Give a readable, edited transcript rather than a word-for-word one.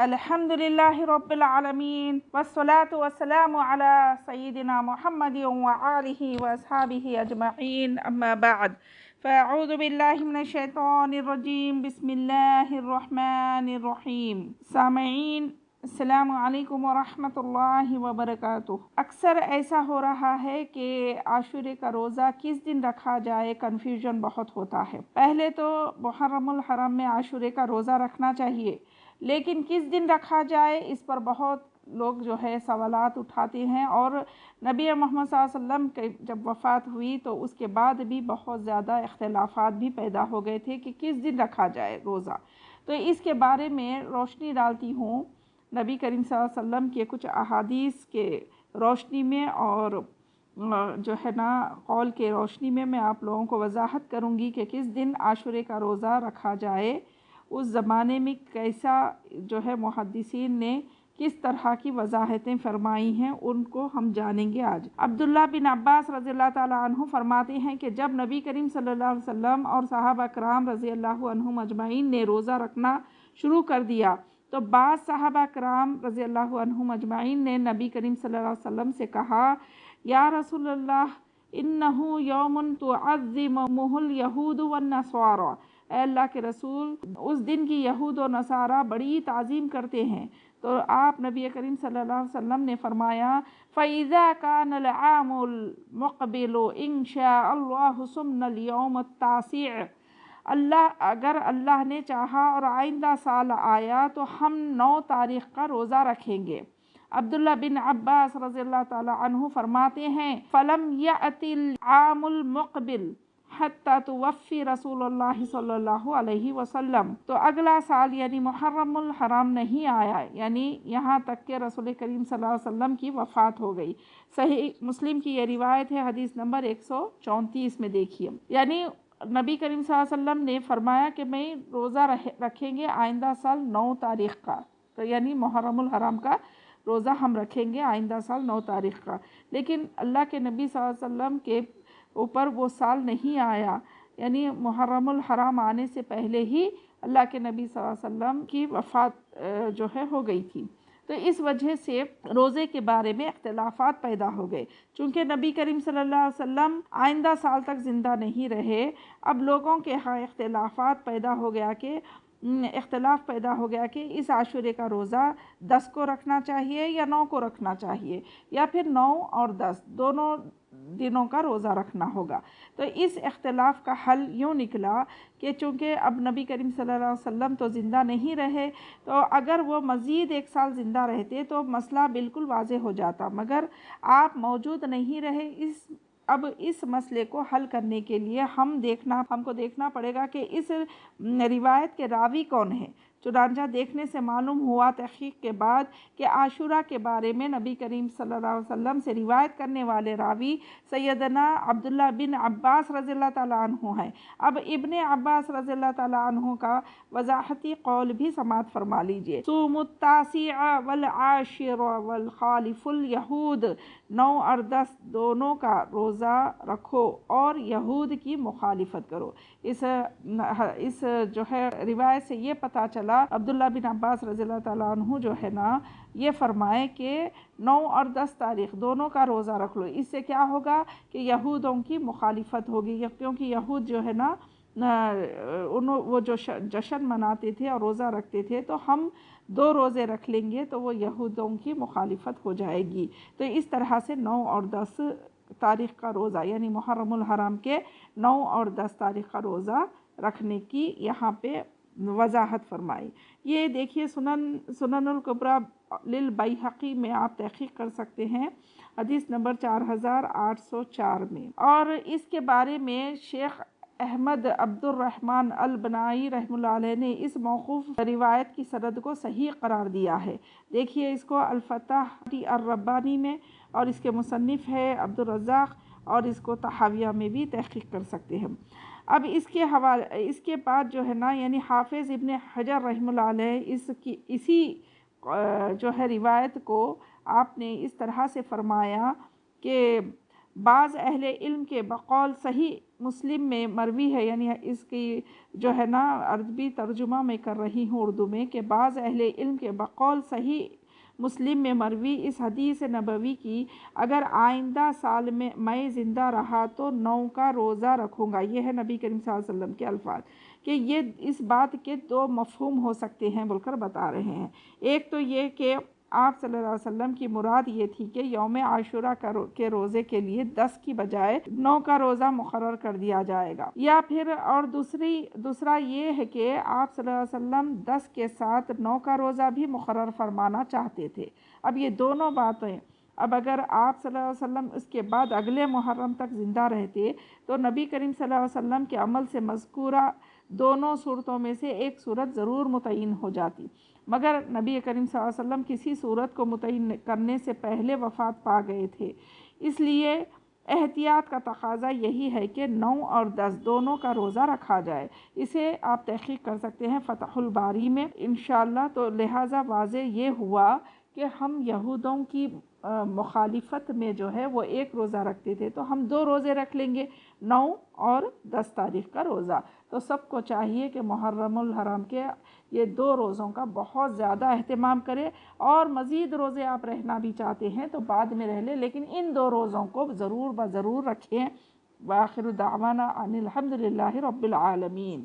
अल्हम्दुलिल्लाहि रब्बिल आलमीन वस्सलातु वस्सलामु अला सय्यिदिना मुहम्मदिन व आलिहि व अस्हाबिहि अजमईन अम्मा बाद फ़अऊज़ु बिल्लाहि मिनश शैतानिर रजीम बिस्मिल्लाहिर रहमानिर रहीम। सामईन अस्सलामु अलैकुम व रहमतुल्लाहि व बरकातुहू। अक्सर ऐसा हो रहा है कि आशूरे का रोज़ा किस दिन रखा जाए, कन्फ्यूजन बहुत होता है। पहले तो मुहर्रमुल हरम में आशूरे का रोज़ा रखना चाहिए, लेकिन किस दिन रखा जाए इस पर बहुत लोग जो है सवालात उठाते हैं। और नबी मोहम्मद सल्लल्लाहु अलैहि वसल्लम के जब वफ़ात हुई तो उसके बाद भी बहुत ज़्यादा इख्तिलाफ़ात भी पैदा हो गए थे कि किस दिन रखा जाए रोज़ा। तो इसके बारे में रोशनी डालती हूँ नबी करीम सल्लल्लाहु अलैहि वसल्लम के कुछ अहादीस के रोशनी में, और जो है ना कौल के रोशनी में मैं आप लोगों को वजाहत करूँगी कि किस दिन आशूरे का रोज़ा रखा जाए। उस ज़माने में कैसा जो है मुहद्दिसीन ने किस तरह की वजाहतें फरमाई हैं, उनको हम जानेंगे आज। अब्दुल्ला बिन अब्बास रज़ियल्लाहु ताला अन्हु फरमाते हैं कि जब नबी करीम सल्लल्लाहु अलैहि वसल्लम और सहाबा कराम रज़ियल्लाहु अन्हुम अजमईन ने रोज़ा रखना शुरू कर दिया तो बाद सहाबा कराम रज़ियल्लाहु अन्हुम अजमईन ने नबी करीम सल्लल्लाहु अलैहि वसल्लम से कहा, या रसूलल्लाह इन्नहु यौमुन तुअज़्ज़िमुहुल यहूद वन नसारा, अल्लाह के रसूल, उस दिन की यहूद और नसारा बड़ी ताज़ीम करते हैं। तो आप नबी करीम सल्लल्लाहु अलैहि वसल्लम ने फरमाया, फ़इज़ा कानल आमुल मुक़बिलु इंशाअल्लाहु सुम्नल यौम तासिअ, अगर अल्लाह ने चाहा और आइंदा साल आया तो हम 9 तारीख़ का रोज़ा रखेंगे। अब्दुल्ला बिन अब्बास रज़ियल्लाहु ताला अन्हु फरमाते हैं, फ़लम यअतिल आमुल मुक़बिल हत्ता तुवफ़ी रसूलुल्लाह सल्लल्लाहु अलैहि वसल्लम, तो अगला साल यानी मुहर्रमुल हराम नहीं आया, यानी यहाँ तक के रसूल करीम सल्लल्लाहु अलैहि वसल्लम की वफ़ात हो गई। सही मुस्लिम की ये रिवायत है, हदीस नंबर 134 में देखिए। यानी नबी करीम सल्लल्लाहु अलैहि वसल्लम ने फरमाया कि मैं रोज़ा रखेंगे आइंदा साल 9 तारीख़ का, तो यानी मुहर्रमुल हराम का रोज़ा हम रखेंगे आइंदा साल 9 तारीख़ का। लेकिन अल्लाह के नबी सल्लल्लाहु अलैहि वसल्लम के ऊपर वो साल नहीं आया, यानी मुहर्रमुल हराम आने से पहले ही अल्लाह के नबी सल्लल्लाहु अलैहि वसल्लम की वफ़ात जो है हो गई थी। तो इस वजह से रोज़े के बारे में इख्तिलाफ़ात पैदा हो गए। चूँकि नबी करीम सल्लल्लाहु अलैहि वसल्लम आइंदा साल तक ज़िंदा नहीं रहे, अब लोगों के यहाँ इख्तिलाफ़ पैदा हो गया कि इस आशूरे का रोज़ा 10 को रखना चाहिए या 9 को रखना चाहिए, या फिर 9 और 10 दोनों दिनों का रोज़ा रखना होगा। तो इस इख्तिलाफ़ का हल यूँ निकला कि चूँकि अब नबी करीम सल्लल्लाहु अलैहि वसल्लम तो ज़िंदा नहीं रहे, तो अगर वो मज़ीद 1 साल ज़िंदा रहते तो मसला बिल्कुल वाज़ेह हो जाता, मगर आप मौजूद नहीं रहे। अब इस मसले को हल करने के लिए हमको देखना पड़ेगा कि इस रिवायत के रावी कौन है। चुनांचा देखने से मालूम हुआ तहक़ीक़ के बाद कि आशूरा के बारे में नबी करीम सल्लल्लाहु अलैहि वसल्लम से रिवायत करने वाले रावी सैयदना अब्दुल्ला बिन अब्बास रज़ियल्लाहु ताला अन्हु हैं। अब इब्ने अब्बास रज़ियल्लाहु ताला अन्हु का वज़ाहती कौल भी समात फरमा लीजिए। सूमुत तासिअ वल आशिर वल खालिफुल यहूद, 9 और 10 दोनों का रोज़ा रखो और यहूद की मुखालिफत करो। इस जो है रिवायत से ये पता चला, अब्दुल्ला बिन अब्बास रज़ियल्लाहु ताला अन्हु जो है ना ये फरमाए कि 9 और 10 तारीख़ दोनों का रोज़ा रख लो। इससे क्या होगा कि यहूदों की मुखालिफत होगी, क्योंकि यहूद जो है ना वो जो जश्न मनाते थे और रोज़ा रखते थे, तो हम 2 रोज़े रख लेंगे तो वो यहूदों की मुखालिफत हो जाएगी। तो इस तरह से 9 और 10 तारीख़ का रोज़ा यानी मुहर्रमुल हराम के 9 और 10 तारीख़ का रोज़ा रखने की यहाँ पे वजाहत फरमाई। ये देखिए सुननुल कुबरा लिल बैहक़ी में आप तहक़ीक़ कर सकते हैं, हदीस नंबर 4804 में। और इसके बारे में शेख अहमद अब्दुर्रहमान अल बनाई रहमतुल्लाह अलैह ने इस मौक़ूफ़ रिवायत की सनद को सही करार दिया है। देखिए इसको अल-फ़ताह अर-रब्बानी में, और इसके मुसन्निफ़ है अब्दुर रज़्ज़ाक़, और इसको तहाविया में भी तहक़ीक़ कर सकते हैं। अब इसके बाद जो है ना यानी हाफ़िज़ इब्ने हजर रहमतुल्लाह अलैह इसी जो है रिवायत को आपने इस तरह से फ़रमाया कि बाज़ अहले इल्म के बक़ौल सही मुस्लिम में मरवी है, यानी इसकी जो है ना अरबी तर्जुमा मैं कर रही हूँ उर्दू में, कि बाज़ अहले इल्म के बकौल सही मुस्लिम में मरवी इस हदीस नबवी की, अगर आइंदा साल में मैं ज़िंदा रहा तो 9 का रोज़ा रखूँगा। ये है नबी करीम सल्लल्लाहु अलैहि वसल्लम के अल्फाज, कि ये इस बात के 2 मफ़हूम हो सकते हैं बोलकर बता रहे हैं। एक तो ये कि आप सल्लल्लाहु अलैहि वसल्लम की मुराद ये थी कि यौम आशूरा के रोज़े के लिए 10 की बजाय 9 का रोज़ा मुकर्रर कर दिया जाएगा, या फिर और दूसरा ये है कि आप सल्लल्लाहु अलैहि वसल्लम 10 के साथ 9 का रोज़ा भी मुकर्रर फरमाना चाहते थे। अब ये दोनों बातें, अब अगर आप सल्लल्लाहु अलैहि वसल्लम इसके बाद अगले मुहर्रम तक ज़िंदा रहते तो नबी करीम सल्लल्लाहु अलैहि वसल्लम के अमल से मज़कूरा दोनों सूरतों में से एक सूरत ज़रूर मुतय्यन हो जाती, मगर नबी करीम सल्लल्लाहु अलैहि वसल्लम किसी सूरत को मुतय्यन करने से पहले वफ़ात पा गए थे। इसलिए एहतियात का तकाजा यही है कि 9 और 10 दोनों का रोज़ा रखा जाए। इसे आप तहक़ीक़ कर सकते हैं फ़तहुल बारी में इंशाअल्लाह। तो लिहाजा वाज़े ये हुआ कि हम यहूदों की मुखालिफत में जो है वो एक रोज़ा रखते थे, तो हम 2 रोज़े रख लेंगे, 9 और 10 तारीख़ का रोज़ा। तो सबको चाहिए कि मुहर्रमुल हराम के ये 2 रोज़ों का बहुत ज़्यादा अहतमाम करें, और मज़ीद रोज़े आप रहना भी चाहते हैं तो बाद में रह लें, लेकिन इन 2 रोज़ों को ज़रूर रखें। व आखिर दावाना अनिल हम्दुलिल्लाहि रब्बिल आलमीन।